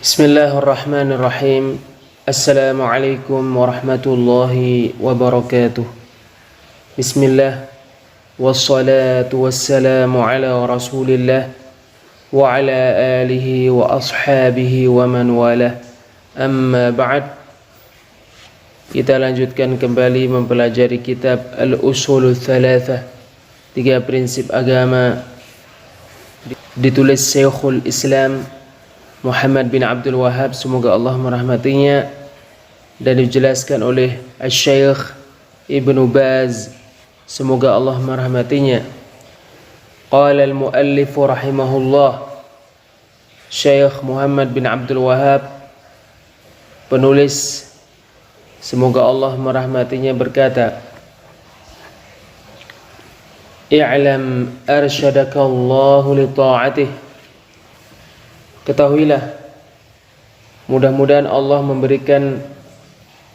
Bismillahirrahmanirrahim. Assalamualaikum warahmatullahi wabarakatuh. Bismillah. Wassalatu wassalamu ala rasulillah wa ala alihi wa ashabihi wa man wala. Amma ba'd. Kita lanjutkan kembali mempelajari kitab Al-Usulul Thalathah, 3 prinsip agama, ditulis Syekhul Islam Muhammad bin Abdul Wahhab, semoga Allah merahmatinya, dan dijelaskan oleh Syekh Ibnu Baz, semoga Allah merahmatinya. Qala al-muallif rahimahullah, Syekh Muhammad bin Abdul Wahhab, penulis, semoga Allah merahmatinya, berkata, I'lam arsyadakallahu li ta'atih. Ketahuilah, mudah-mudahan Allah memberikan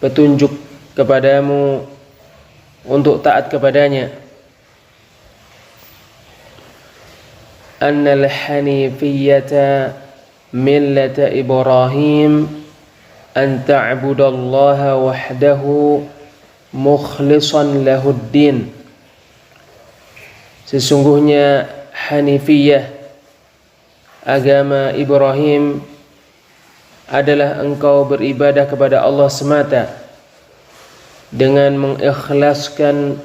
petunjuk kepadamu untuk taat kepadanya. Annal hanifiyyata millata Ibrahim an ta'budallaha wahdahu mukhlishan lahuddin. Sesungguhnya Hanifiyah, agama Ibrahim, adalah engkau beribadah kepada Allah semata dengan mengikhlaskan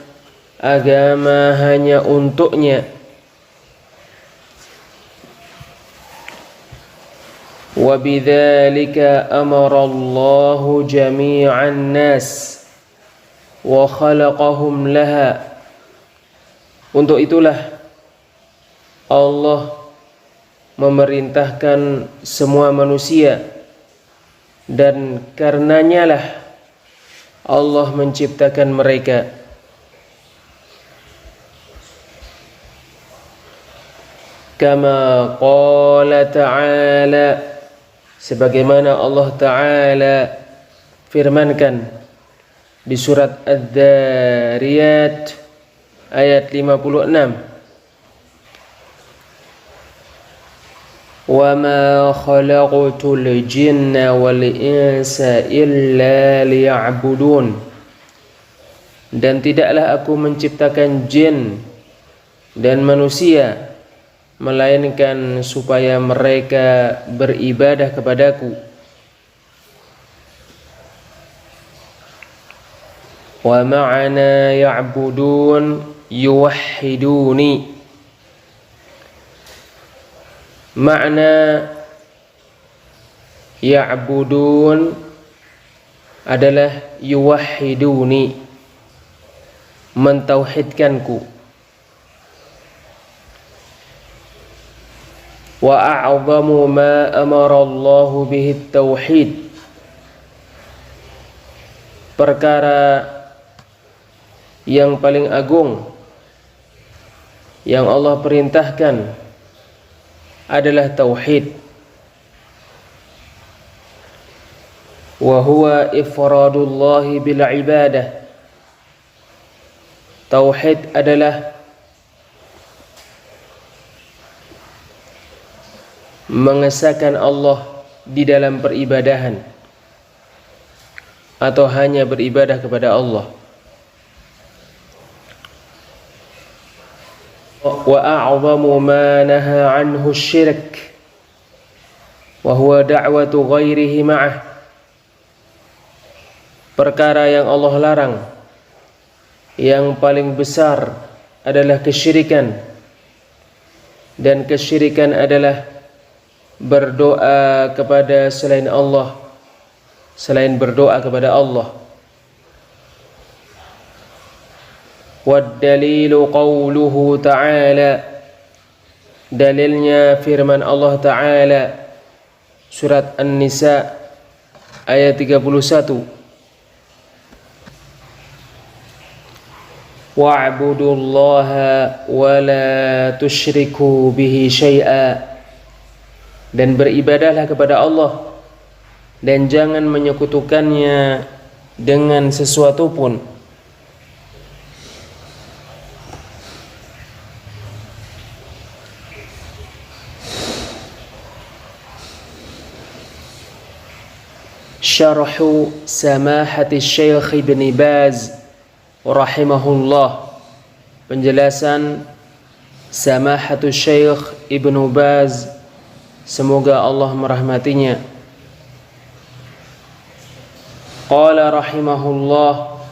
agama hanya untuknya. Wa bidzalika amara Allahu jami'an nas wa khalaqahum laha. Untuk itulah Allah memerintahkan semua manusia, dan karenanya lah Allah menciptakan mereka. Kama qala ta'ala, sebagaimana Allah Ta'ala firmankan di surat Adz-Dzariyat ayat 56, وَمَا خَلَقْتُ الْجِنَّ وَالْإِنسَ إِلَّا لِيَعْبُدُونَ. Dan tidaklah aku menciptakan jin dan manusia melainkan supaya mereka beribadah kepadaku. Wa ma'ana ya'budun yuwahhiduni. Makna ya'budun adalah yuwahhiduni, mentauhidkanku. Wa a'zamu ma amara Allahu bihi at-tauhid. Perkara yang paling agung yang Allah perintahkan adalah tauhid. Wa huwa ifradullah bil ibadah. Tauhid adalah mengesahkan Allah di dalam peribadahan, atau hanya beribadah kepada Allah. Wa a'zamu ma naha anhu syirk wa huwa da'watu ghairihi ma'ah. Perkara yang Allah larang yang paling besar adalah kesyirikan, dan kesyirikan adalah berdoa kepada selain Allah, selain berdoa kepada Allah. Wad-dalilu qawluhu ta'ala. Dalilnya firman Allah Ta'ala, surat An-Nisa ayat 31. Wa'budullaha wa la tusyriku bihi syai'a. Dan beribadahlah kepada Allah dan jangan menyekutukannya dengan sesuatu pun. Syarhu Samahati Syekh Ibn Baz rahimahullah, penjelasan Samahatu Syekh Ibn Baz, semoga Allah merahmatinya. Qala rahimahullah,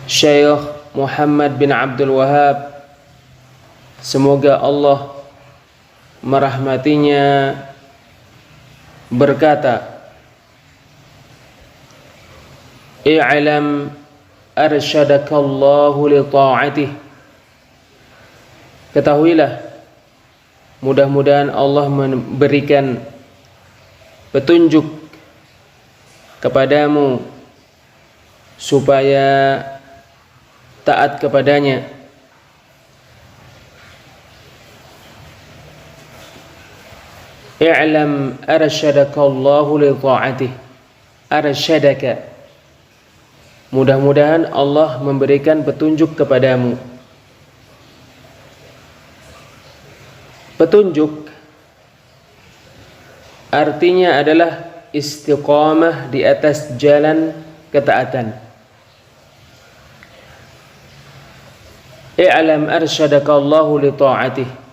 Syekh Muhammad bin Abdul Wahhab, semoga Allah merahmatinya, berkata, i'lam arsyadakallahu li ta'atih. Ketahuilah, mudah-mudahan Allah memberikan petunjuk kepadamu supaya taat kepadanya. I'lam arsyadakallahu li ta'atih. Arsyadaka, mudah-mudahan Allah memberikan petunjuk kepadamu. Petunjuk artinya adalah istiqamah di atas jalan ketaatan. I'lam arsyadakallahu li ta'atih.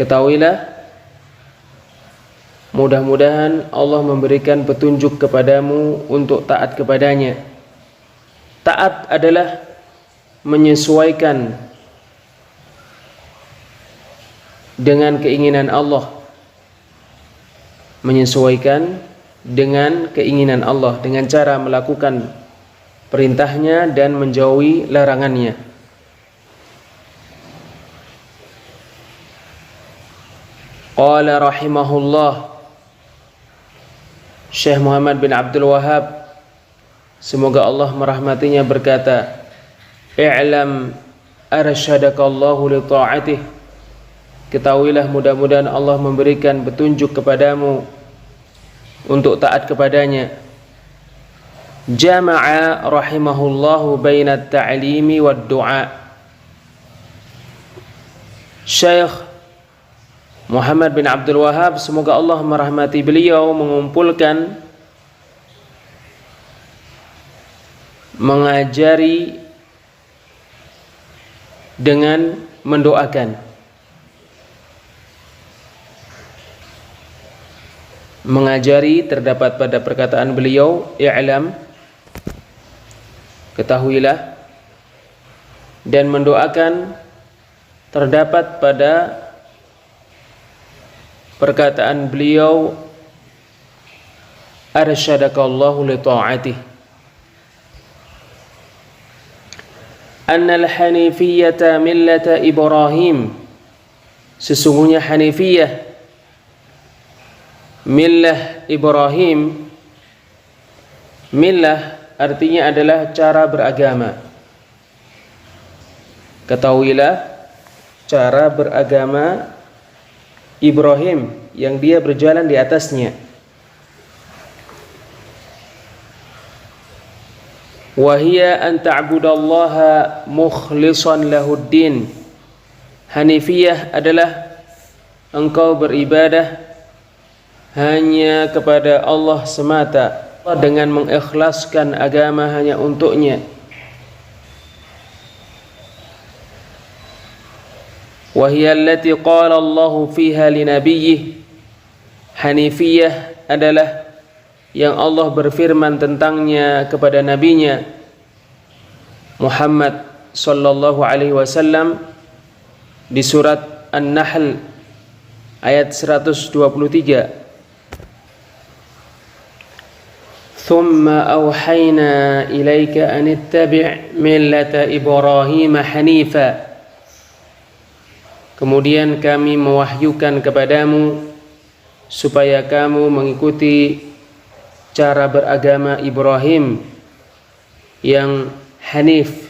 Ketahuilah, mudah-mudahan Allah memberikan petunjuk kepadamu untuk taat kepadanya. Taat adalah menyesuaikan dengan keinginan Allah. Menyesuaikan dengan keinginan Allah dengan cara melakukan perintahnya dan menjauhi larangannya. Qala rahimahullah, Syekh Muhammad bin Abdul Wahhab, semoga Allah merahmatinya, berkata, i'lam arsyadakallahu li ta'atih. Ketahuilah, mudah-mudahan Allah memberikan petunjuk kepadamu untuk taat kepadanya. Jama'a rahimahullahu baina at-ta'limi wad-du'a. Syekh Muhammad bin Abdul Wahhab, semoga Allah merahmati beliau, mengumpulkan, mengajari dengan mendoakan. Mengajari terdapat pada perkataan beliau, i'lam, ketahuilah, dan mendoakan terdapat pada perkataan beliau, arsyadakallahu li ta'atih. Annal hanifiyyata millata Ibrahim, sesungguhnya Hanifiyah, millah Ibrahim. Millah artinya adalah cara beragama. Ketahuilah, cara beragama Ibrahim yang dia berjalan di atasnya. Wahia an ta'budallaha mukhlishan lahuddin. Hanifiyah adalah engkau beribadah hanya kepada Allah semata, dengan mengikhlaskan agama hanya untuknya. Wahia allati qala Allahu fiha li nabiyyih. Hanifiyah adalah yang Allah berfirman tentangnya kepada nabinya Muhammad sallallahu alaihi wasallam di surat An-Nahl ayat 123. Thumma awhayna ilaika an ittabi' millata Ibrahim hanifa. Kemudian kami mewahyukan kepadamu supaya kamu mengikuti cara beragama Ibrahim yang hanif.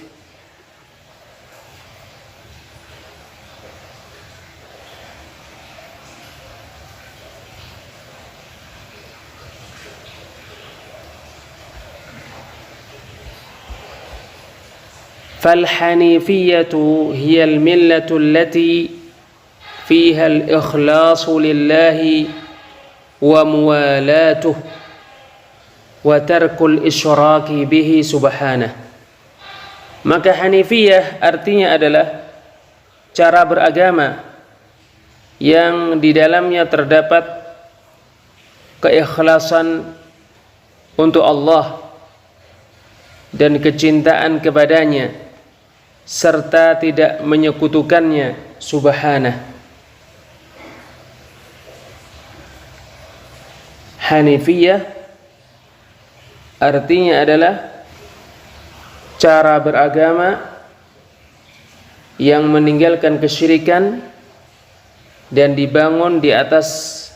فالحنيفية هي الملة التي fiha al-ikhlasu lillahi wa muwalatuh wa tarkul isyraki bihi subhanah. Maka Hanifiyah artinya adalah cara beragama yang di dalamnya terdapat keikhlasan untuk Allah dan kecintaan kepadanya serta tidak menyekutukannya subhanah. Hanifiyah artinya adalah cara beragama yang meninggalkan kesyirikan dan dibangun di atas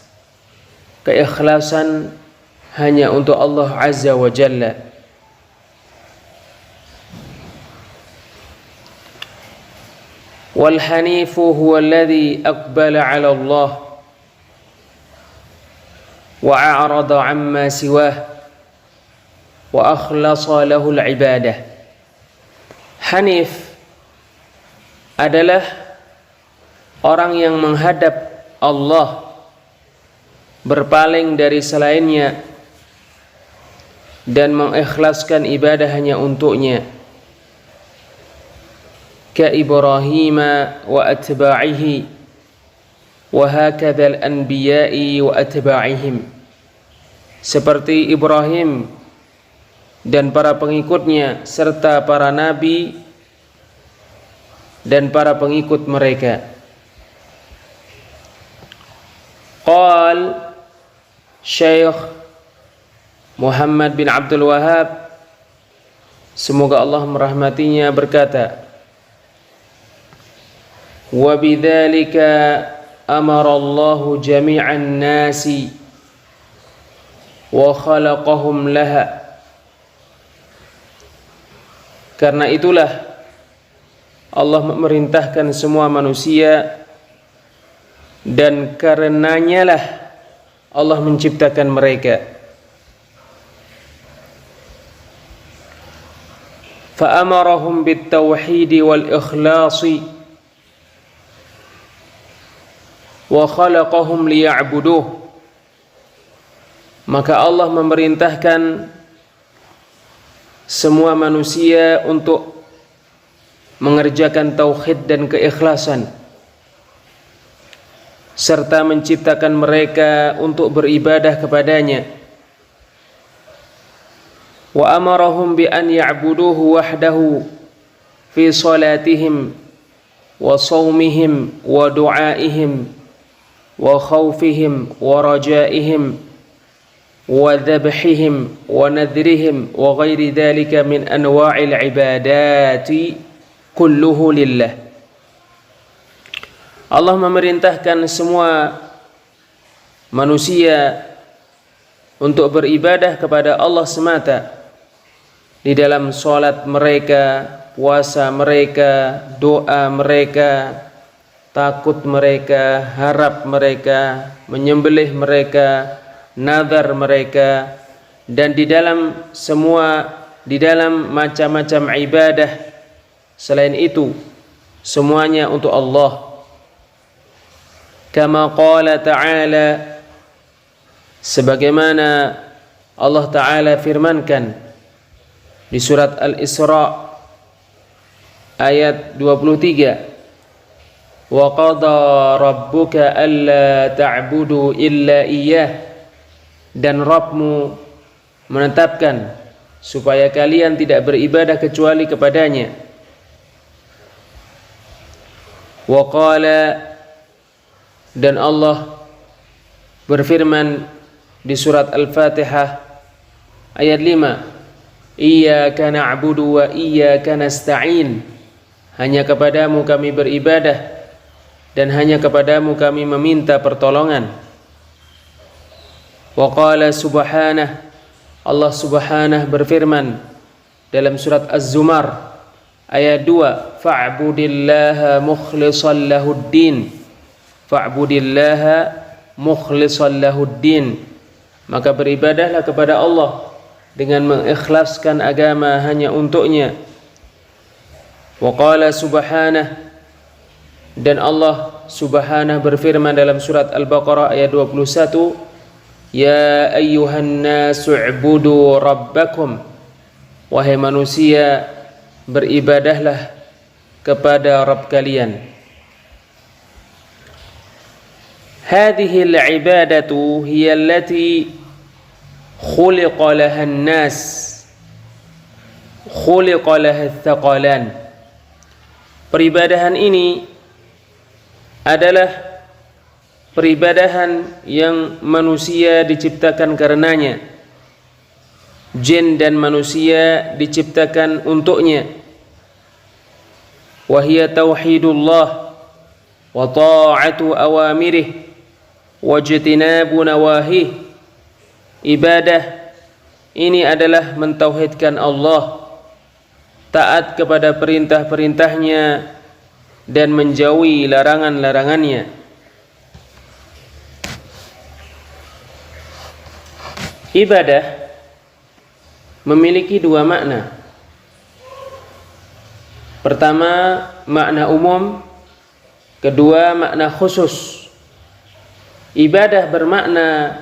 keikhlasan hanya untuk Allah Azza wa Jalla. Wal hanifu huwa alladhi aqbala 'ala Allah wa a'rada 'amma siwah wa akhlasa lahu al-ibadah. Hanif adalah orang yang menghadap Allah, berpaling dari selainnya dan mengikhlaskan ibadah hanya untuknya. Ka Ibrahim wa atba'ihi wa hakadha al-anbiya'i wa atba'ihim. Seperti Ibrahim dan para pengikutnya serta para nabi dan para pengikut mereka. Qal Syekh Muhammad bin Abdul Wahhab, semoga Allah merahmatinya, berkata, wa bidzalika amara Allahu jami'an nasi wa khalaqahum laha. Karena itulah Allah memerintahkan semua manusia dan karenanya lah Allah menciptakan mereka. Fa amarahum bit tauhid wal ikhlasi wa khalaqahum liya'buduh. Maka Allah memerintahkan semua manusia untuk mengerjakan tauhid dan keikhlasan serta menciptakan mereka untuk beribadah kepadanya. Wa amarahum bi an ya'buduhu wahdahu fi salatihim wa shaumihim wa du'aihim wa khawfihim wa rajaihim wa dhabhihim wa nadhrihim wa ghairi dhalika min anwa'il ibadati kulluhu lillah. Allah memerintahkan semua manusia untuk beribadah kepada Allah semata di dalam salat mereka, puasa mereka, doa mereka, takut mereka, harap mereka, menyembelih mereka, nazar mereka, dan di dalam macam-macam ibadah selain itu semuanya untuk Allah. Kama qala ta'ala, sebagaimana Allah Ta'ala firmankan di surat Al-Isra ayat 23, wa qada rabbuka alla ta'budu illa iyyah, dan Rabbmu menetapkan supaya kalian tidak beribadah kecuali kepadanya. Wa qala, dan Allah berfirman di surat Al-Fatihah ayat 5, iyyaka na'budu wa iyyaka nasta'in, hanya kepadamu kami beribadah dan hanya kepadamu kami meminta pertolongan. Wa qala subhanah, Allah subhanah berfirman dalam surat Az-Zumar ayat 2, fa'budillaha mukhlishan lahuddin, fa'budillaha mukhlishan lahuddin, maka beribadahlah kepada Allah dengan mengikhlaskan agama hanya untuknya. Wa qala subhanah, dan Allah Subhanahu berfirman dalam surat Al-Baqarah ayat 21, Ya ayyuhan nasu u'budu rabbakum, wahai manusia, beribadahlah kepada Rabb kalian. Hadhihi al-ibadatu hiya allati khuliqa laha an-nas, khuliqa laha ath-thaqalan. Peribadahan ini adalah peribadahan yang manusia diciptakan karenanya. Jin dan manusia diciptakan untuknya. Wa hiya tauhidullah wa ta'atu awamirih wa ijtinabu nawahih. Ibadah ini adalah mentauhidkan Allah, taat kepada perintah-perintahnya dan menjauhi larangan-larangannya. Ibadah memiliki dua makna. Pertama, makna umum. Kedua, makna khusus. Ibadah bermakna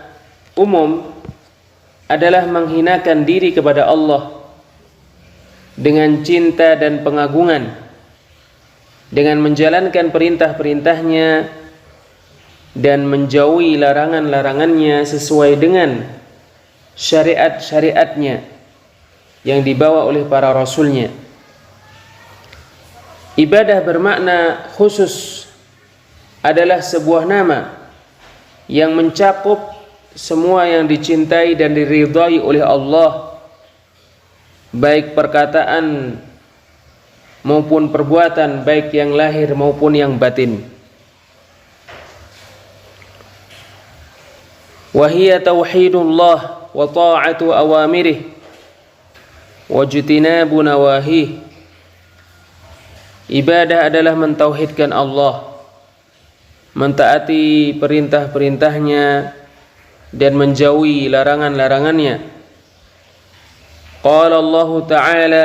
umum adalah menghinakan diri kepada Allah dengan cinta dan pengagungan, dengan menjalankan perintah-perintahnya dan menjauhi larangan-larangannya sesuai dengan syariat-syariatnya yang dibawa oleh para rasulnya. Ibadah bermakna khusus adalah sebuah nama yang mencakup semua yang dicintai dan diridhai oleh Allah, baik perkataan maupun perbuatan, baik yang lahir maupun yang batin. Wa hiya tauhidullah wa ta'atu awamirih wa ijtinabu nawahih. Ibadah adalah mentauhidkan Allah, mentaati perintah-perintahnya dan menjauhi larangan-larangannya. Qala Allah Ta'ala,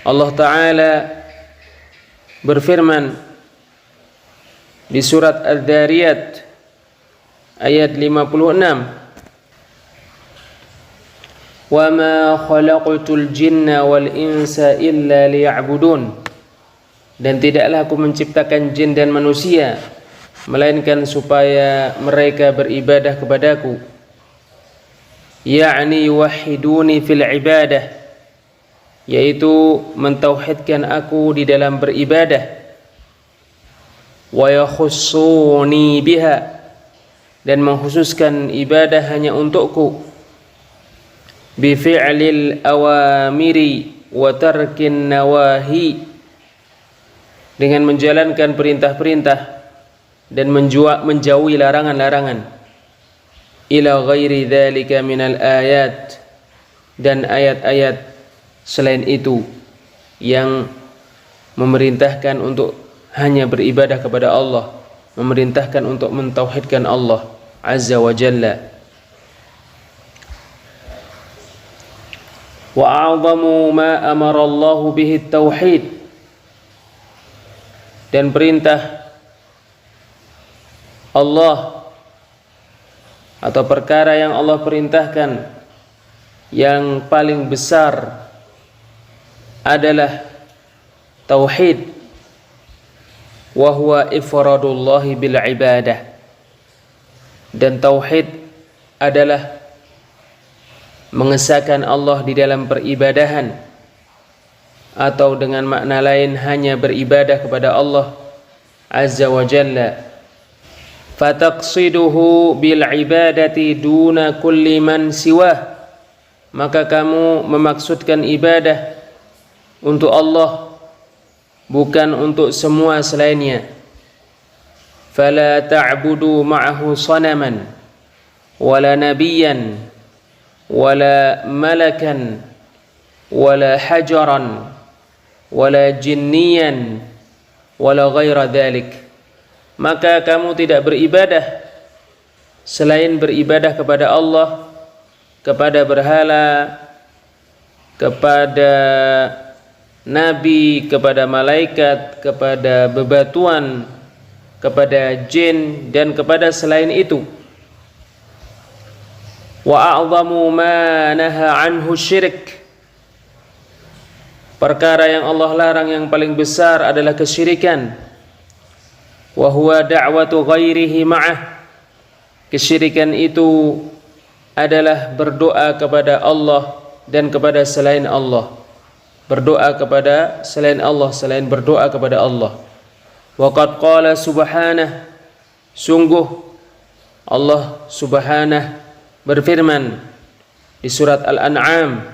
Allah Ta'ala berfirman di surat Al-Dhariyat ayat 56, Wa ma khalaqtul jinna wal insa illa liya'budun. Dan tidaklah aku menciptakan jin dan manusia melainkan supaya mereka beribadah kepadaku. Ya'ni wahiduni fil ibadah, yaitu mentauhidkan aku di dalam beribadah. Wa yakhussuni biha, dan mengkhususkan ibadah hanya untukku. Bi fi'lil awamiri wa tarkin nawahi, dengan menjalankan perintah-perintah dan menjauhi larangan-larangan. Ila ghairi dzalika minal ayat, dan ayat-ayat selain itu yang memerintahkan untuk hanya beribadah kepada Allah, memerintahkan untuk mentauhidkan Allah Azza wa Jalla. Wa a'zamu ma amara Allah bihi at-tauhid, dan perintah Allah atau perkara yang Allah perintahkan yang paling besar adalah tauhid, wa huwa ifradullah bil ibadah, dan tauhid adalah mengesahkan Allah di dalam peribadahan, atau dengan makna lain hanya beribadah kepada Allah Azza wa Jalla. Fataqsiduhu bil ibadati duna kulli man siwah, maka kamu memaksudkan ibadah untuk Allah, bukan untuk semua selainnya. Fala ta'budu ma'ahu sanaman wala nabiyyan wala malakan wala hajaran wala jinniyan wala ghaira dhalik. Maka kamu tidak beribadah selain beribadah kepada Allah, kepada berhala, kepada nabi, kepada malaikat, kepada bebatuan, kepada jin dan kepada selain itu. Wa a'zamu ma naha anhu syirik. Perkara yang Allah larang yang paling besar adalah kesyirikan. Wa huwa da'watu ghairihi ma'ah. Kesyirikan itu adalah berdoa kepada Allah dan kepada selain Allah. Berdoa kepada selain Allah, selain berdoa kepada Allah. Wa qad qala subhanahu, sungguh Allah subhanahu berfirman di surat Al-An'am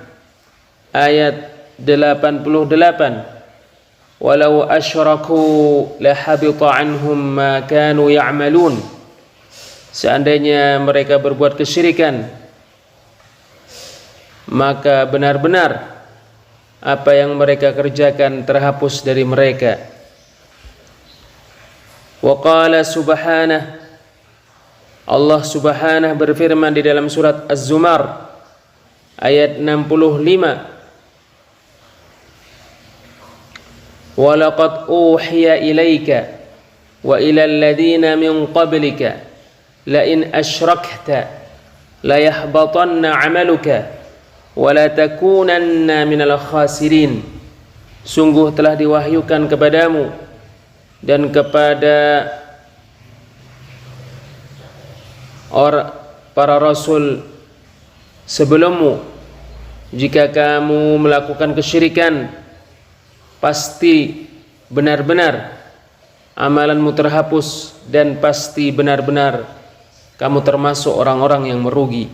ayat 88, walau asyraku lahabita anhum ma kanu ya'malun. Seandainya mereka berbuat kesyirikan, maka benar-benar apa yang mereka kerjakan terhapus dari mereka. Wa qala subhanahu, Allah subhanahu berfirman di dalam surat Az-Zumar ayat 65, وَلَقَدْ أُوحِيَ إِلَيْكَ وَإِلَى الَّذِينَ مِنْ قَبْلِكَ لَئِنْ أَشْرَكْتَ لَيَحْبَطَنَّ عَمَلُكَ وَلَتَكُونَنَّ مِنَ الْخَاسِرِينَ. Sungguh telah diwahyukan kepadamu dan kepada para rasul sebelummu, jika kamu melakukan kesyirikan, pasti benar-benar amalanmu terhapus dan pasti benar-benar kamu termasuk orang-orang yang merugi.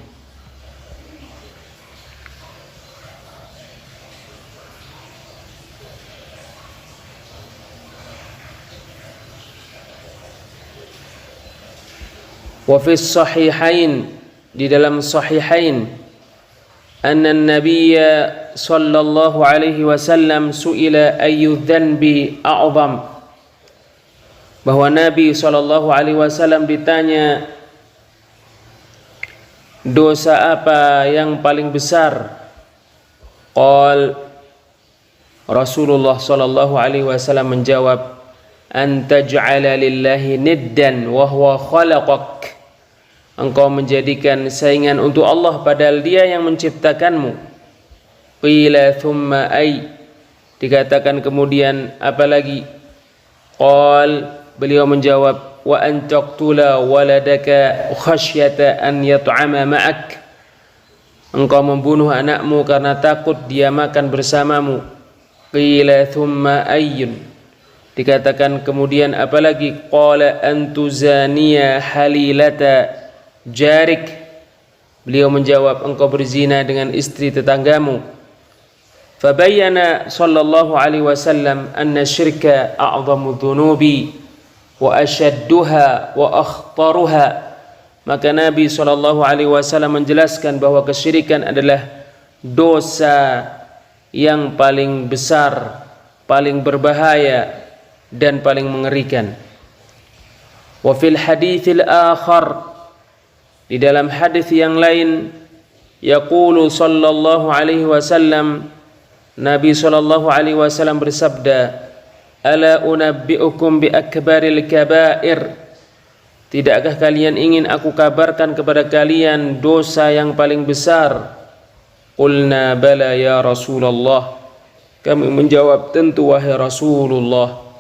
Wa fi sahihain, di dalam sahihain, anna an-nabiyya sallallahu alaihi wasallam su'ila ayyu dhanbi a'zam, bahwa Nabi sallallahu alaihi wasallam ditanya dosa apa yang paling besar. Qal, Rasulullah sallallahu alaihi wasallam menjawab, an taj'ala lillahi niddan wa huwa khalaqak, engkau menjadikan saingan untuk Allah padahal Dia yang menciptakanmu. Qila thumma ay, dikatakan kemudian apalagi? Qal, beliau menjawab, wa an taqtula waladaka khasyata an yat'ama ma'ak, engkau membunuh anakmu karena takut dia makan bersamamu. Qila thumma ayyun, dikatakan kemudian apalagi? Qala an tuzaniya halilata jarik, beliau menjawab, engkau berzina dengan istri tetanggamu. Fabayyana sallallahu alaihi wasallam anna syirka a'zamu dhunubi wa ashadduha wa akhtaruha. Maka Nabi sallallahu alaihi wasallam menjelaskan bahwa kesyirikan adalah dosa yang paling besar, paling berbahaya dan paling mengerikan. Wa fil haditsil akhar, di dalam hadis yang lain, yaqulu sallallahu alaihi wasallam, Nabi sallallahu alaihi wasallam bersabda, ala unabbi'ukum bi akbaril kabair, tidakkah kalian ingin aku kabarkan kepada kalian dosa yang paling besar? Qulna bala ya Rasulullah, kami menjawab tentu wahai Rasulullah.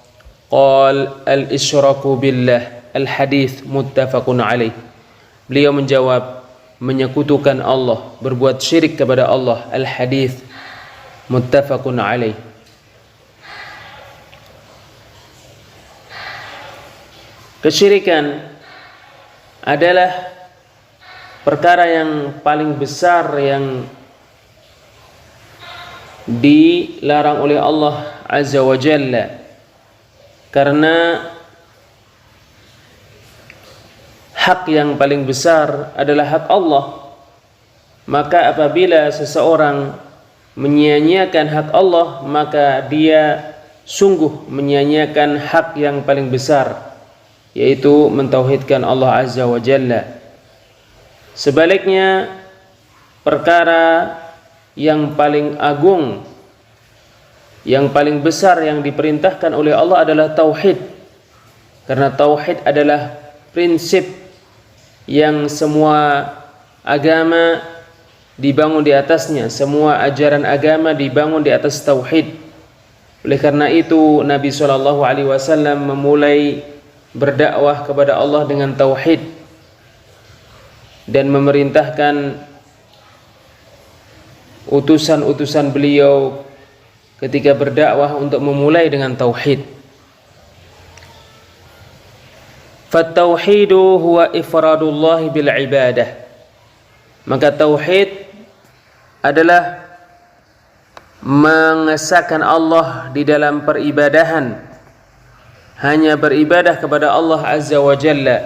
Qal al-isyraku billah, al-hadith muttafaqun alaih, beliau menjawab menyekutukan Allah, berbuat syirik kepada Allah, al-hadith muttafaqun alaih. Kesyirikan adalah perkara yang paling besar yang dilarang oleh Allah Azza wa Jalla, karena hak yang paling besar adalah hak Allah. Maka apabila seseorang menyia-nyiakan hak Allah, maka dia sungguh menyia-nyiakan hak yang paling besar, yaitu mentauhidkan Allah Azza wa Jalla. Sebaliknya, perkara yang paling agung, yang paling besar yang diperintahkan oleh Allah adalah tauhid. Karena tauhid adalah prinsip yang semua agama dibangun di atasnya, semua ajaran agama dibangun di atas tauhid. Oleh karena itu Nabi SAW memulai berdakwah kepada Allah dengan tauhid dan memerintahkan utusan-utusan beliau ketika berdakwah untuk memulai dengan tauhid. Fattauhidu huwa ifradullah bil ibadah. Maka tauhid adalah mengesahkan Allah di dalam peribadahan, hanya beribadah kepada Allah Azza wa Jalla.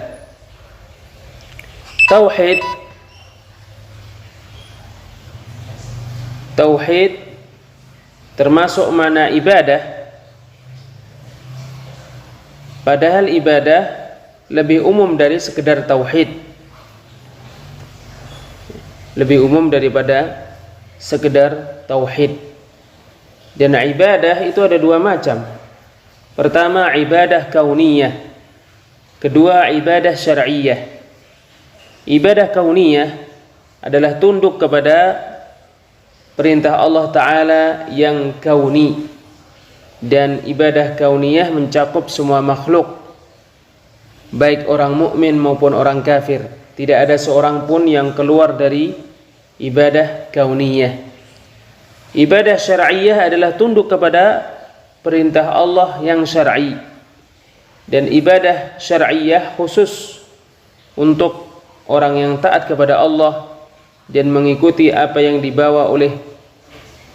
Tauhid termasuk mana ibadah, padahal ibadah lebih umum dari sekedar tauhid, lebih umum daripada sekedar tauhid. Dan ibadah itu ada dua macam. Pertama ibadah kauniyah, kedua ibadah syar'iyah. Ibadah kauniyah adalah tunduk kepada perintah Allah Ta'ala yang kauni, dan ibadah kauniyah mencakup semua makhluk, baik orang mukmin maupun orang kafir. Tidak ada seorang pun yang keluar dari ibadah kauniyah. Ibadah syar'iyah adalah tunduk kepada perintah Allah yang syar'i, dan ibadah syar'iyah khusus untuk orang yang taat kepada Allah dan mengikuti apa yang dibawa oleh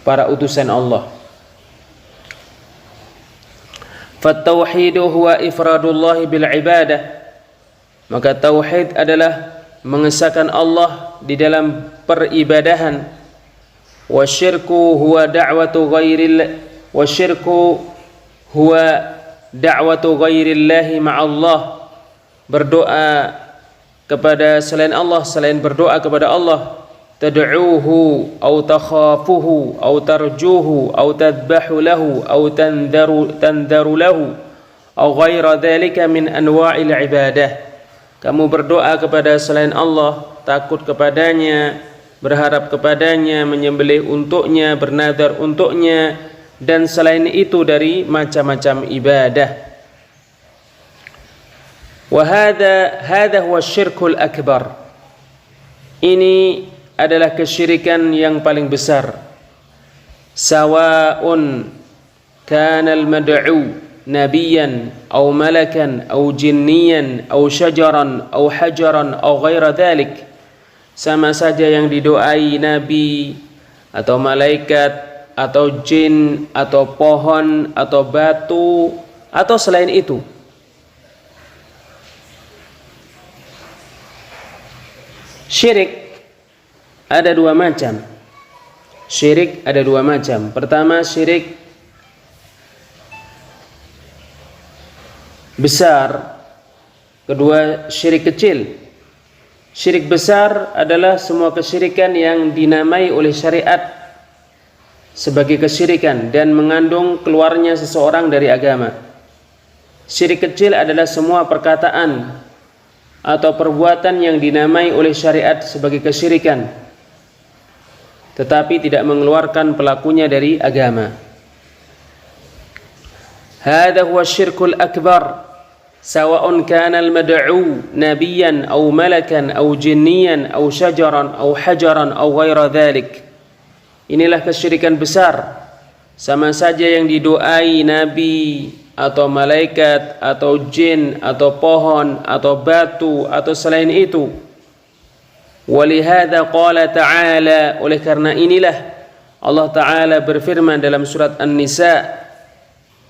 para utusan Allah. Fattauhidu huwa ifradullah bil ibadah. Maka tauhid adalah mengesahkan Allah di dalam peribadahan. Wasyirku huwa da'watu ghairillahi ma'allah. Berdoa kepada selain Allah, selain berdoa kepada Allah. Tad'uuhu aw takhafuhu aw tarjuhu aw tadbahu lahu aw tandaru lahu aw ghaira dhalika min anwa'il ibadah. Kamu berdoa kepada selain Allah, takut kepadanya, berharap kepadanya, menyembelih untuknya, bernadar untuknya, dan selain itu dari macam-macam ibadah. Wa hadha huwa syirkul akbar. Ini adalah kesyirikan yang paling besar. Sawa'un kana al-mad'u nabiyan aw malakan aw jinniyan aw syajaran aw hajaran aw ghaira dhalik. Sama saja yang didoai nabi atau malaikat atau jin atau pohon atau batu atau selain itu. Syirik ada dua macam. Syirik ada dua macam. Pertama syirik besar, kedua syirik kecil. Syirik besar adalah semua kesyirikan yang dinamai oleh syariat sebagai kesyirikan dan mengandung keluarnya seseorang dari agama. Syirik kecil adalah semua perkataan atau perbuatan yang dinamai oleh syariat sebagai kesyirikan, tetapi tidak mengeluarkan pelakunya dari agama. Hadha huwa syirkul akbar. Sawa'un kana al-mad'u nabiyan aw malakan aw jinniyan aw syajaran aw hajaran aw ghaira dhalik. Inilah kesyirikan besar. Sama saja yang didoai nabi atau malaikat atau jin atau pohon atau batu atau selain itu. Walihada qala ta'ala, oleh karena inilah Allah Ta'ala berfirman dalam surat An-Nisa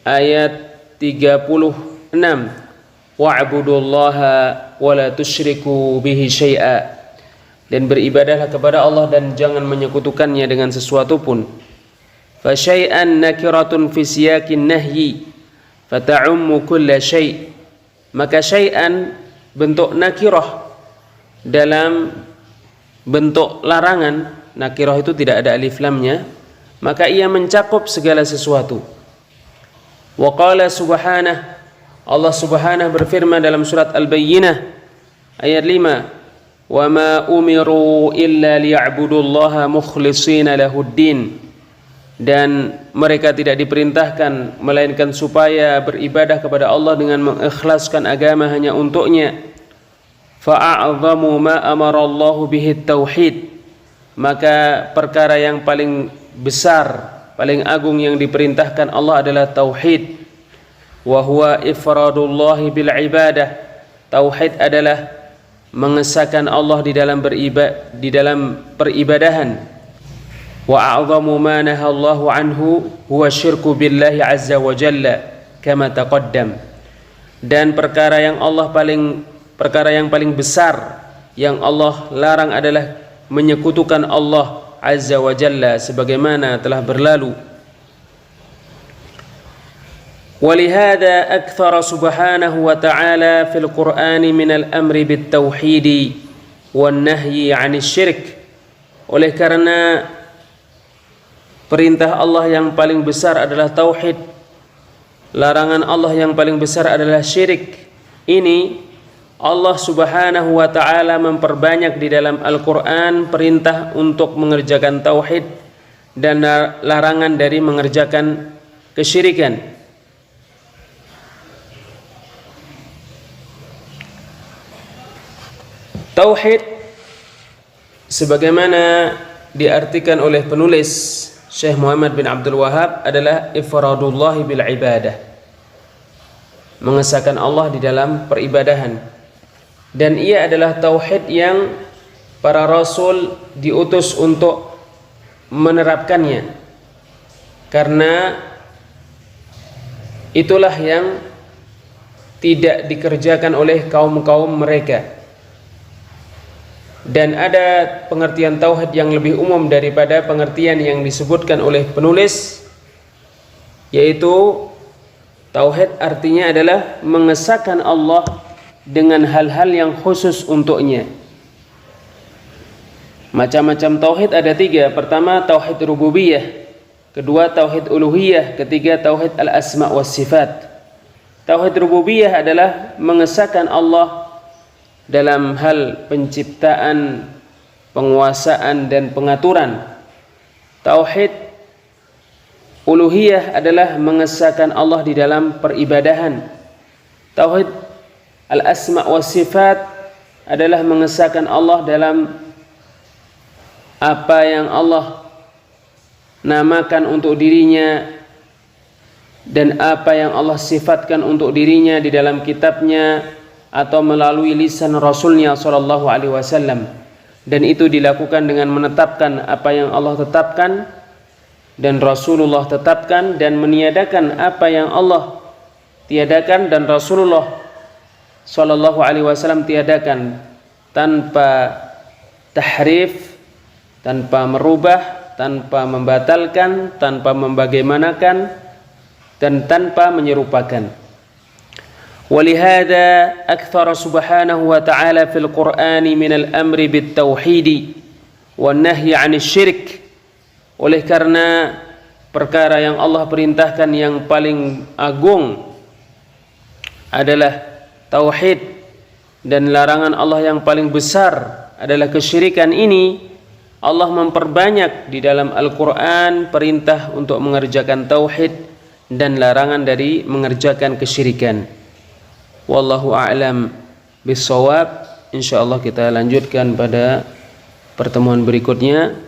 ayat 36, wa'budullaha wa la tusyriku bihi syai'a, dan beribadahlah kepada Allah dan jangan menyekutukannya dengan sesuatu pun. Fa syai'an nakiratun fi siyakin nahyi fata'ummu kulla syai'. Maka syai'an bentuk nakirah dalam bentuk larangan. Nakirah itu tidak ada alif lamnya, maka ia mencakup segala sesuatu. Wa qala subhanahu, Allah Subhanahu berfirman dalam surat Al-Bayyinah ayat 5, "Wa ma umiru illa liya'budullaha mukhlishina lahuddin." Dan mereka tidak diperintahkan melainkan supaya beribadah kepada Allah dengan mengikhlaskan agama hanya untuknya. Fa'a'zamu ma amarallahu bihi tauhid. Maka perkara yang paling besar, paling agung yang diperintahkan Allah adalah tauhid. Wa huwa ifradullahi bil ibadah. Tauhid adalah mengesahkan Allah di dalam peribadahan. Wa a'zamu ma nahallahu anhu huwa syirku billahi azza wa jalla kama taqaddam. Dan perkara yang paling besar yang Allah larang adalah menyekutukan Allah azza wa jalla sebagaimana telah berlalu. Walihada akthara subhanahu wa ta'ala fil Qur'ani minal amri bit tauhidi wan nahyi 'anil syirik. Oleh karena perintah Allah yang paling besar adalah tauhid, larangan Allah yang paling besar adalah syirik. Ini Allah Subhanahu wa ta'ala memperbanyak di dalam Al-Quran perintah untuk mengerjakan tauhid dan larangan dari mengerjakan kesyirikan. Tauhid sebagaimana diartikan oleh penulis Syekh Muhammad bin Abdul Wahhab adalah ifradullah bil ibadah, mengesahkan Allah di dalam peribadahan. Dan ia adalah tauhid yang para rasul diutus untuk menerapkannya, karena itulah yang tidak dikerjakan oleh kaum-kaum mereka. Dan ada pengertian tauhid yang lebih umum daripada pengertian yang disebutkan oleh penulis, yaitu tauhid artinya adalah mengesahkan Allah dengan hal-hal yang khusus untuknya. Macam-macam tauhid ada 3. Pertama tauhid rububiyah, kedua tauhid uluhiyah, ketiga tauhid al-asma' was sifat. Tauhid rububiyah adalah mengesahkan Allah dalam hal penciptaan, penguasaan dan pengaturan. Tauhid uluhiyah adalah mengesahkan Allah di dalam peribadahan. Tauhid al-asma' was sifat adalah mengesahkan Allah dalam apa yang Allah namakan untuk dirinya dan apa yang Allah sifatkan untuk dirinya di dalam kitabnya atau melalui lisan Rasulnya sallallahu alaihi wasallam. Dan itu dilakukan dengan menetapkan apa yang Allah tetapkan dan Rasulullah tetapkan, dan meniadakan apa yang Allah tiadakan dan Rasulullah sallallahu alaihi wasallam tiadakan, tanpa tahrif, tanpa merubah, tanpa membatalkan, tanpa membagaimanakan, dan tanpa menyerupakan. Walihada akthara subhanahu wa ta'ala fil Qur'ani minal amri bit tauhidi wan nahyi 'anil syirik. Oleh karena perkara yang Allah perintahkan yang paling agung adalah tauhid, dan larangan Allah yang paling besar adalah kesyirikan, ini Allah memperbanyak di dalam Al-Quran perintah untuk mengerjakan tauhid dan larangan dari mengerjakan kesyirikan. Wallahu a'lam bissawab. Insyaallah kita lanjutkan pada pertemuan berikutnya.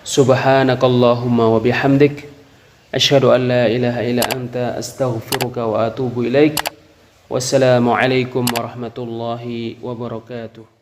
Subhanakallahumma wa bihamdik asyhadu an la ilaha illa anta astaghfiruka wa atubu ilaik. Wassalamualaikum warahmatullahi wabarakatuh.